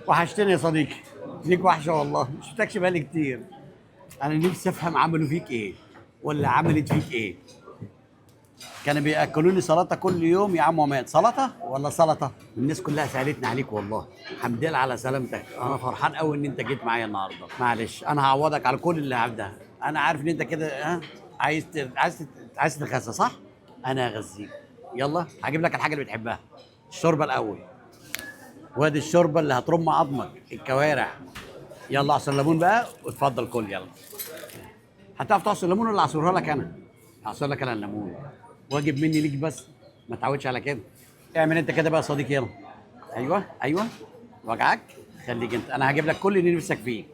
وحشتني يا صديقي. ليك وحشه والله، مش شفتكش بقالي كتير. انا نفسي افهم عملوا فيك ايه ولا عملت فيك ايه. كانوا بياكلوني سلطه كل يوم يا عم عماد، سلطه ولا سلطه. الناس كلها سالتني عليك والله. الحمد لله على سلامتك، انا فرحان قوي ان انت جيت معايا النهارده. معلش انا هعوضك على كل اللي عبده. انا عارف ان انت كده ها عايز تخسى صح. انا هغذيك. يلا هجيب لك الحاجه اللي بتحبها. الشوربه الاول، وادي الشوربه اللي هترم عظمك الكوارع. يلا عصير ليمون بقى واتفضل كل يلا. هتعرف تعصر ليمون ولا اعصرها لك انا؟ هعصر لك انا الليمون. واجب مني ليك بس، ما تعودش على كده. اعمل انت كده بقى يا صديقي يلا. ايوه ايوه. وجعك. خليك انت، انا هجيب لك كل اللي نفسك فيه.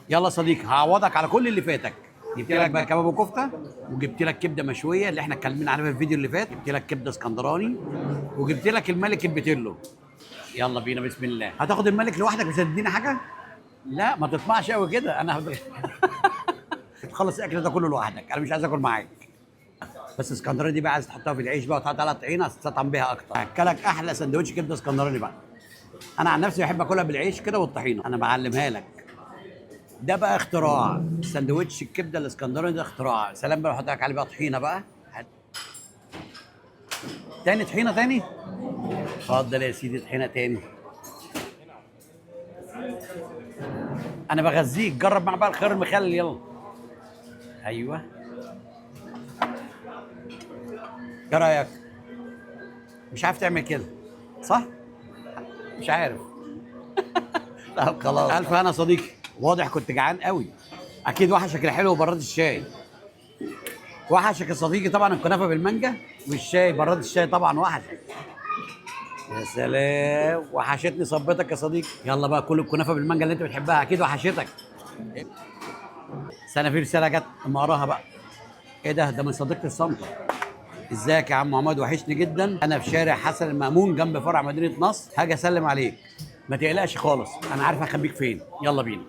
يلا يا صديقي هعوضك على كل اللي فاتك. جبت لك بقى كباب وكفته، وجبت لك كبده مشويه اللي احنا اتكلمنا عليها في الفيديو اللي فات، جبت لك كبده اسكندراني، وجبت لك الملك البيتيلو. يلا بينا بسم الله. هتاخد الملك لوحدك مش هتديني حاجه؟ لا ما تطمعش قوي كده، انا تخلص الاكل ده كله لوحدك، انا مش عايز اكل معاك. بس اسكندراني دي بقى عايز تحطها في العيش بقى وتحط عليها طحينه تستطعم بيها اكتر. هاكلك احلى سندوتش كبده اسكندراني بقى. انا عن نفسي بحب اكلها بالعيش كده والطحينه، انا بعلمها لك. ده بقى اختراع، سندوتش الكبده الاسكندراني ده اختراع. سلام بقى، احط لك عليه بقى طحينه بقى. تاني طحينه تاني. اتفضل يا سيدي طحينه تاني. انا بغذيك، جرب مع بقى الخيار المخلل يلا. ايوه. ايه رايك؟ مش عارف تعمل كده صح؟ مش عارف. طب خلاص، الف انا صديقي. واضح كنت جعان قوي. اكيد وحشك الحلو وبراد الشاي. وحشك يا صديقي طبعا الكنافه بالمانجا والشاي، براد الشاي طبعا وحشك. يا سلام، وحشتني صبتك يا صديقي. يلا بقى كل الكنافه بالمانجا اللي انت بتحبها اكيد وحشتك. سنه في رساله جت اما اقراها بقى. ايه ده من صديقتي الصامته. ازيك يا عم محمد، وحشني جدا. انا في شارع حسن المأمون جنب فرع مدينه نصر، هاجي اسلم عليك. ما تقلقش خالص، انا عارف هخبيك فين. يلا بينا.